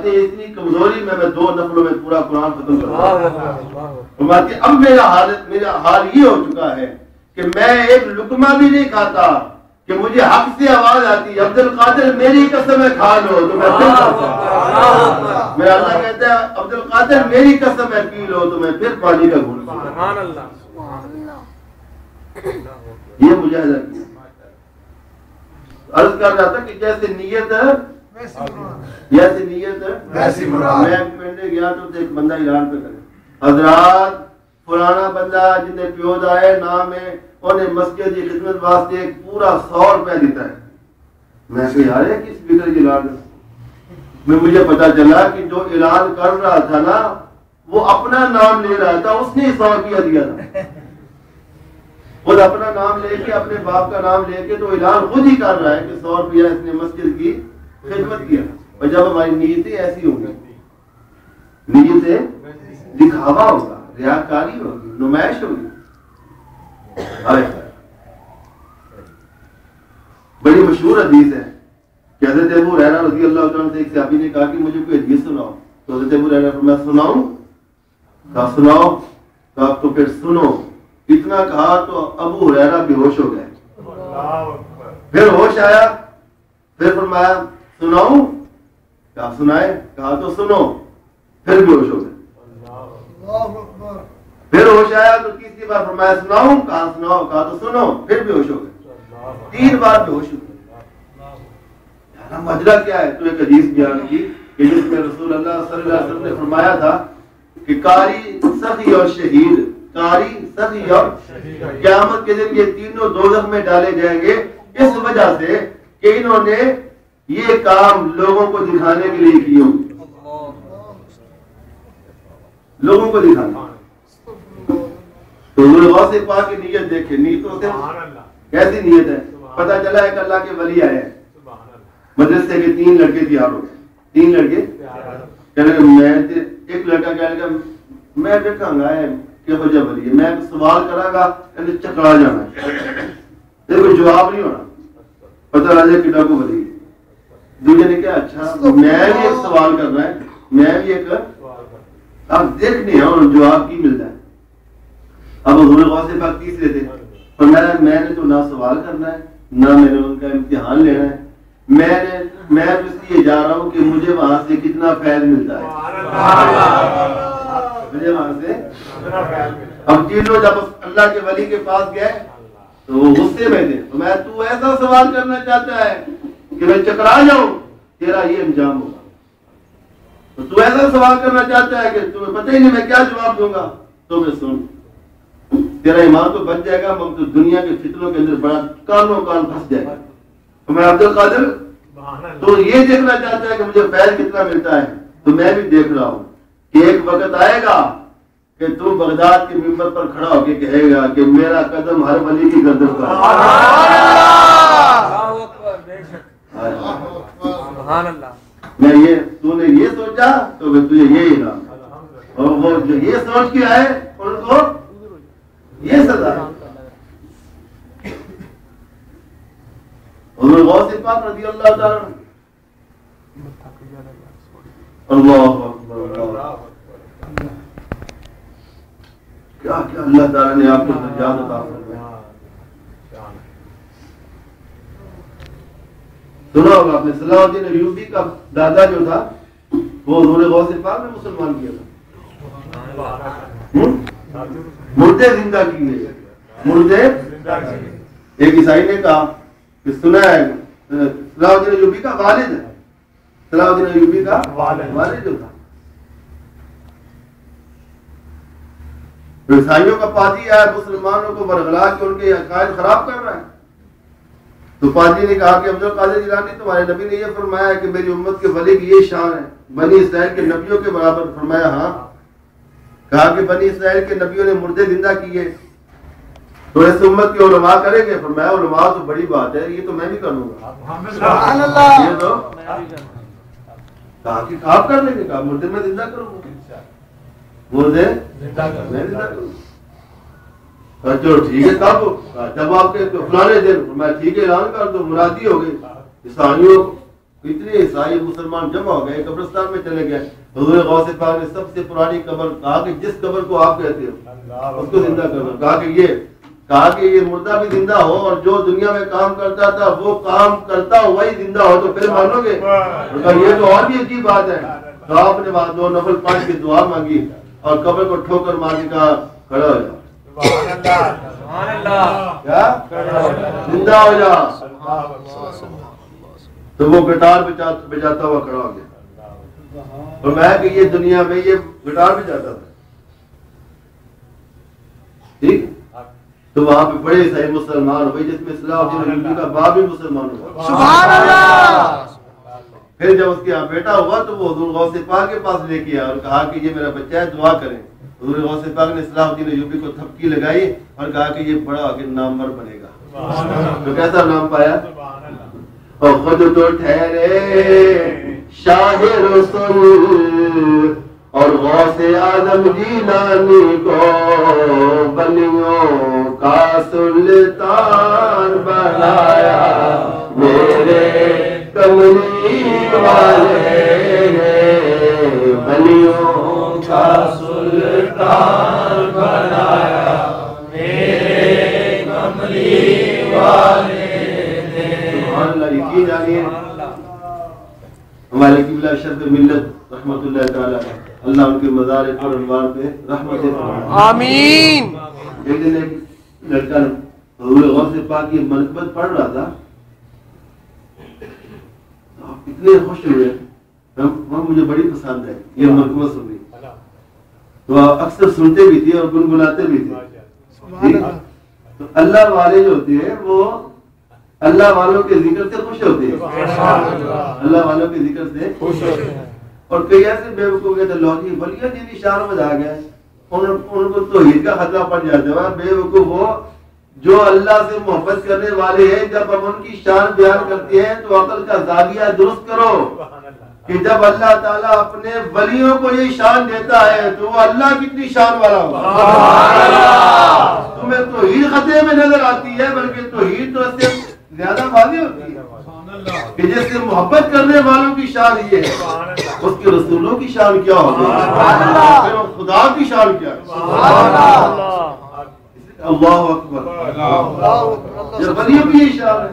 فرماتے ہیں اتنی کمزوری میں 2 نفلوں میں پورا قرآن ختم کرتا ہوں. فرماتے ہیں اب میرا حال یہ ہو چکا ہے کہ میں ایک لقمہ بھی نہیں کھاتا کہ مجھے حق سے آواز آتی عبد القادر میری قسم ہے کھا لو تو میں پھر کھاتا. میرا اللہ کہتا ہے عبد القادر میری قسم ہے پی لو تو میں پھر پانی کا گھونٹ. سبحان اللہ. یہ مجاہدہ کیا. عرض کر رہا تھا کہ جیسے نیت ہے ویسی مراد. میں پنڈے گیا تو ایک بندہ ایران پہ کرے حضرات فلانا بندہ جنہیں پیود آئے نام ہے انہیں مسجد کی خدمت واسطے ایک پورا 100 روپیہ دیتا ہے. میں کہ یار ہے کس فکر کی اعلان میں مجھے پتا چلا کہ جو اعلان کر رہا تھا نا وہ اپنا نام لے رہا تھا. اس نے 100 روپیہ دیا تھا. خود اپنا نام لے کے اپنے باپ کا نام لے کے تو اعلان خود ہی کر رہا ہے کہ 100 روپیہ اس نے مسجد کی خدمت کیا. اور جب ہماری نیتیں ایسی ہوں گی نیتیں دکھاوا ہوگا ریاکاری ہوگی نمائش ہوگی. بڑی مشہور حدیث ہے کہ حضرت ابو ہریرہ رضی اللہ تعالیٰ سے ایک صحابی نے کہا کہ مجھے کوئی حدیث سناؤ. تو حضرت ابو ہریرہ فرمایا سناؤں؟ کہا سناؤ. کہا تو پھر سنو. اتنا کہا تو ابو ہریرہ بے ہوش ہو گئے. پھر ہوش آیا پھر فرمایا سناؤں؟ کہا سنائے. کہا تو سنو. پھر بے ہوش ہو گئے. پھر ہوش آیا تو تیسری بار فرمایا سناؤں؟ کہا سناؤ. کہا تو سنو. پھر بے ہوش ہو گئے. 3 بار بے ہوش ہو گئے. ماجرا کیا ہے؟ تو ایک حدیث بیان کی کہ جس میں رسول اللہ صلی اللہ علیہ وسلم نے فرمایا تھا کہ قاری سخی اور شہید قیامت کے دن یہ تینوں دوزخ میں ڈالے جائیں گے اس وجہ سے کہ انہوں نے یہ کام لوگوں کو دکھانے کے لیے کیے ہوں. لوگوں کو دکھانا. تو حضور غوث پاک کی نیت دیکھیں. نیتوں سے کیسی نیت ہے؟ پتہ چلا ایک اللہ کے ولی آئے ہیں مدرسے کے 3 لڑکے تیار ہو گئے. 3 لڑکے کہنے لگے میں ایک لڑکا کہنے لگا میں دیکھا گا کہ وجہ ولی ہے میں سوال کرا گا کہنے چکرا جانا ہے. کوئی جواب نہیں ہونا. پتہ لگا کہ ڈاکو ولی ہے. دوسرے نے کہا اچھا میں بھی ایک سوال کرنا ہے میں بھی ایک آپ دیکھنے ہیں جواب کی ملتا ہے. اب حضور غوث پاک تیسرے تھے فرمایا میں نے تو نہ سوال کرنا ہے نہ میں نے ان کا امتحان لینا ہے. میں تو اس لیے جا رہا ہوں کہ مجھے وہاں سے کتنا فیض ملتا ہے. مجھے وہاں سے اب تینوں جب اللہ کے ولی کے پاس گئے تو وہ غصے میں تھے. میں تو ایسا سوال کرنا چاہتا ہے کہ میں چکرا جاؤں تیرا یہ انجام ہوگا. تو ایسا سوال کرنا چاہتا ہے کہ تمہیں پتہ ہی نہیں میں کیا جواب دوں گا. تو میں سن تیرا ایمان تو بچ جائے گا مگر تو دنیا کے فتنوں کے اندر بڑا کانوں کان پھنس جائے گا. تو میں عبد القادر تو یہ دیکھنا چاہتا ہے کہ مجھے فیض کتنا ملتا ہے. تو میں بھی دیکھ رہا ہوں کہ ایک وقت آئے گا کہ تو بغداد کے منبر پر کھڑا ہو کے کہے گا کہ میرا قدم ہر ولی کی گردن پر. میں یہ تو نے یہ سوچا تو میں تجھے یہ انعام اور وہ جو یہ سوچ کے آئے ان کو یہ سزا. حضور غوث پاک رضی اللہ تعالیٰ اللہ اکبر کیا کیا اللہ تعالیٰ نے آپ کو درجات عطا فرمائے. سنا ہوگا آپ نے صلاح الدین ایوبی کا دادا جو تھا وہ حضور غوث پاک نے مسلمان کیا تھا. مردے زندہ کیے مردے. ایک عیسائی نے کہا کہ سنا ہے صلاح الدین ایوبی کا والد ہے. صلاح الدین ایوبی کا والد جو تھا عیسائیوں کا پادری ہے مسلمانوں کو برگلا کے ان کے عقائد خراب کر رہا ہے. تو پادری نے کہا کہ عبد القادر جیلانی تمہارے نبی نے یہ فرمایا ہے کہ میری امت کے ولی کی یہ شان ہے بنی اسرائیل کے نبیوں کے برابر. فرمایا ہاں. کہا کہ بنی اسرائیل کے نبیوں نے مردے زندہ کیے تو اس امت کے علماء کریں گے. فرمایا علماء تو بڑی بات ہے یہ تو میں بھی کروں گا. سبحان اللہ. یہ تو کہا کہ آپ کر لیں گے. کہا مردے میں زندہ کروں گا. مردے میں زندہ کروں گا. چلو ٹھیک ہے کب جب آپ کے فلانے دن میں ٹھیک ہے اعلان کر دو مرادی ہو گئی. عیسائیوں اتنے عیسائی مسلمان جمع ہو گئے, قبرستان میں چلے گئے. حضور غوث پاک نے سب سے پرانی قبر کہا کہ جس قبر کو آپ کہتے ہو اس کو زندہ کرنا. کہا کہ یہ مردہ بھی زندہ ہو اور جو دنیا میں کام کرتا تھا وہ کام کرتا ہو وہی زندہ ہو تو پھر مانو گے؟ یہ تو اور بھی عجیب بات ہے. تو آپ نے وہاں 2 نفل پڑھ کے دعا مانگی اور قبر کو ٹھوکر مار کے کہا کھڑا ہو جا, کیا زندہ ہو جا. تو وہ گٹار بجاتا ہوا کھڑا ہو گیا. اور میں کہ یہ دنیا میں یہ گٹار بجاتا تھا, ٹھیک. تو وہاں پہ بڑے صحیح مسلمان ہوئے جس میں صلاح الدین ایوبی کا باپ بھی مسلمان ہوا. سبحان اللہ. پھر جب اس کے یہاں بیٹا ہوا تو وہ حضور غوث پاک کے پاس لے کے آیا اور کہا کہ یہ میرا بچہ ہے, دعا کریں. حضور غوث پاک نے صلاح الدین ایوبی کو تھپکی لگائی اور کہا کہ یہ بڑا آگے نامور بنے گا. تو کیسا نام پایا؟ اور خود تو ٹھہرے شاہ رسول اور غوث اعظم جیلانی کو ولیوں کا سلطان بنایا. میرے کملی والے ولیوں کا سلطان بنایا. میرے کملی والے یقین جانیے ہمارے قبلہ اشرف ملت رحمت اللہ تعالی اللہ ان کے مزار پر انوار پہ رحمت فرمائے. آمین. ایک دن ایک لڑکا حضور غوث پاک کی منقبت پڑھ رہا تھا, اتنے خوش ہوئے, مجھے بڑی پسند ہے یہ منقبت سنی. تو اکثر سنتے بھی تھے اور گنگناتے بھی تھے. تو اللہ والے جو ہوتے ہیں وہ اللہ والوں کے ذکر سے خوش ہوتے ہیں, اللہ والوں کے ذکر سے خوش ہوتے ہیں. اور کئی ایسے بے وقوف کہتے ہیں لو جی ولیوں جی نشان میں آ گئے, ان کو توحید کا خطرہ پڑ جاتا ہے. بے وقوف وہ جو اللہ سے محبت کرنے والے ہیں, جب ہم ان کی شان بیان کرتے ہیں تو عقل کا زاویہ درست کرو کہ جب اللہ تعالیٰ اپنے ولیوں کو یہ شان دیتا ہے تو وہ اللہ کتنی شان والا ہوگا. تمہیں توحید خطرے میں نظر آتی ہے, بلکہ توحید تو اس سے زیادہ واضح ہوتی ہے کہ جس سے محبت کرنے والوں کی شان یہ ہے, اس کے رسولوں کی شان کیا ہوگی, پھر خدا کی شان کیا ہے. اللہ اکبر, جب ولیوں کی یہ شان ہے.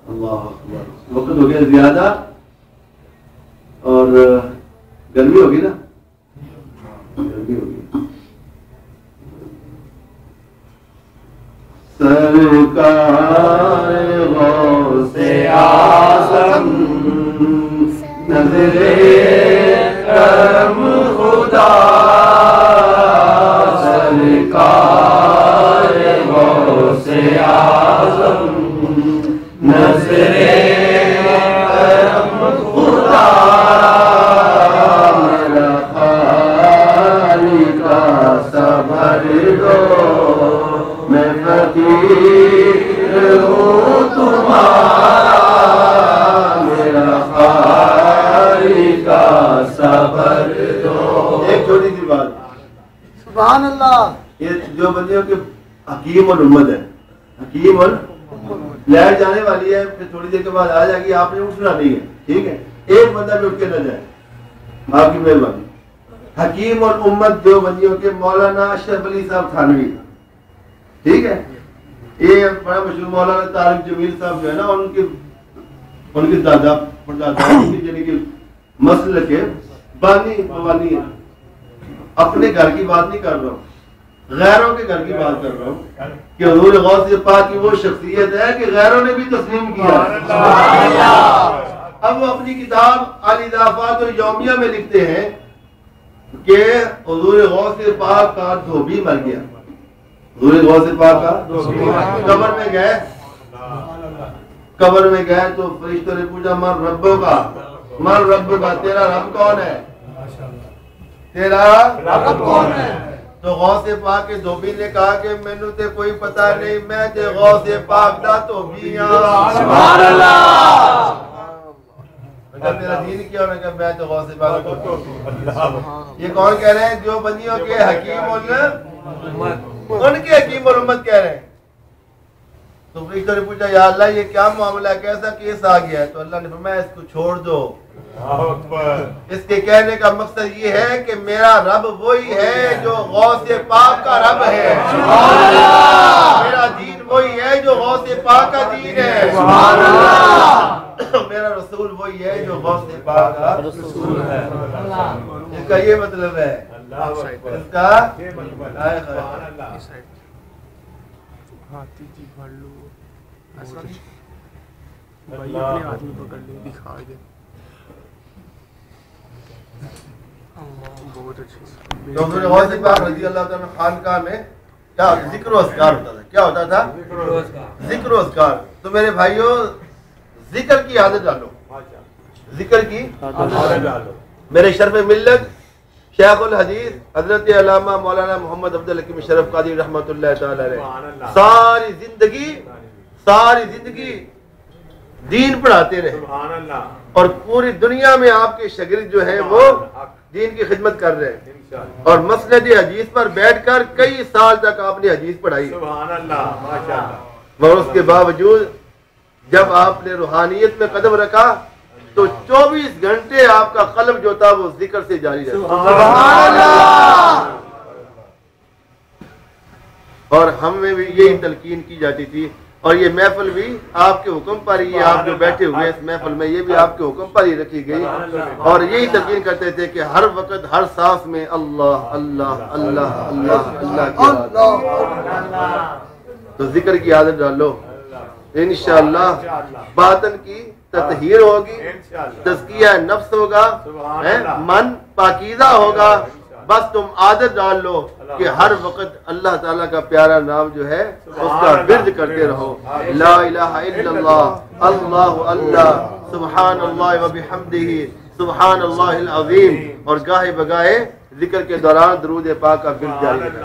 اللہ اکبر. وقت ہو گیا زیادہ اور گرمی ہوگی نا, گرمی ہوگی. سرکار غوث اعظم نظر کرم خدا, سرکار غوث اعظم نظر کرم خدا, میرا خالق کا صبر دو, میں فقیر ہوں تمہارا, میرا خالق کا صبر دو. ایک چھوٹی سی بات, سبحان اللہ. یہ جو بندیوں کے حکیم اور امت ہے, حکیم اور لائٹ جانے والی ہے, پھر تھوڑی دیر کے بعد آ جائے گی, آپ نے اٹھنا نہیں ہے, ٹھیک ہے. ایک بندہ بھی اٹھ کے نہ جائے, آپ کی مہربانی. حکیم اور امت جو بندیوں کے مولانا اشرف علی صاحب تھانوی, ٹھیک ہے, یہ بڑا مشہور مولانا طارق جمیل صاحب جو ہے نا, ان کے دادا پردادا یعنی کہ مسلک کے بانی ہے. اپنے گھر کی بات نہیں کر رہا ہوں, غیروں کے گھر کی بات کر رہا ہوں کہ حضور غوث پاک کی وہ شخصیت ہے کہ غیروں نے بھی تسلیم کیا. اب وہ اپنی کتاب الاضافات الیومیہ میں لکھتے ہیں کہ حضور غوث پاک کا دھوبی مر گیا. حضور غوث پاک کا قبر میں گئے, قبر میں گئے تو فرشتوں نے پوچھا من ربوں کا, من رب کا, تیرا رب کون ہے, تیرا رب کون ہے. تو غوث پاک کے دھوبی نے کہا کہ مینوں تے کوئی پتہ نہیں, میں تے غوث پاک دا دھوبی ہاں. سبحان اللہ. میرا دین کیا ہونا کہ میں تے غوث پاک دا دھوبی. یہ کون کہہ رہے ہیں؟ جو بندیوں کے حکیم ان کے حکیم اور امت کہہ رہے ہیں. تو فرشتوں نے پوچھا یا اللہ یہ کیا معاملہ ہے, کیسا کیس آ گیا ہے؟ تو اللہ نے فرمایا اس کو چھوڑ دو. اس کے کہنے کا مقصد یہ ہے کہ میرا رب وہی ہے جو غوث پاک کا رب ہے, میرا دین وہی ہے جو غوث پاک کا دین ہے, میرا رسول وہی ہے جو غوث پاک کا رسول ہے. اس کا یہ مطلب ہے, اس کا غوث پاک رضی اللہ تعالیٰ خانقاہ میں کیا ذکر و اذکار ہوتا تھا. کیا ہوتا تھا؟ ذکر و اذکار. تو میرے بھائیوں ذکر کی عادت ڈالو, ذکر کی عادت ڈالو. میرے شرف ملت شیخ الحدیث حضرت علامہ مولانا محمد عبد الحکیم شرف قادری رحمۃ اللہ تعالی علیہ ساری زندگی دین پڑھاتے رہے, اور پوری دنیا میں آپ کے شاگرد جو ہیں وہ دین کی خدمت کر رہے ہیں, اور مسند حدیث پر بیٹھ کر کئی سال تک آپ نے حدیث پڑھائی. اور اس کے باوجود جب آپ نے روحانیت میں قدم رکھا تو 24 گھنٹے آپ کا قلب جو تھا وہ ذکر سے جاری رہا. اور ہمیں بھی یہی تلقین کی جاتی تھی, اور یہ محفل بھی آپ کے حکم پر ہی, آپ جو بیٹھے ہوئے اس محفل میں یہ بھی آپ کے حکم پر ہی رکھی گئی, اور یہی تلقین کرتے تھے کہ ہر وقت ہر سانس میں اللہ اللہ اللہ اللہ اللہ. تو ذکر کی عادت ڈالو, انشاءاللہ باطن کی تطہیر ہوگی, تزکیہ نفس ہوگا, من پاکیزہ ہوگا. بس تم عادت ڈال لو کہ ہر وقت اللہ تعالیٰ کا پیارا نام جو ہے اس کا ورد کرتے رہو. لا الہ الا اللہ, اللہ اللہ, سبحان اللہ و بحمدہ, سبحان اللہ العظیم. اور گاہے بگاہے ذکر کے دوران درود پاک کا ورد جاری رکھنا.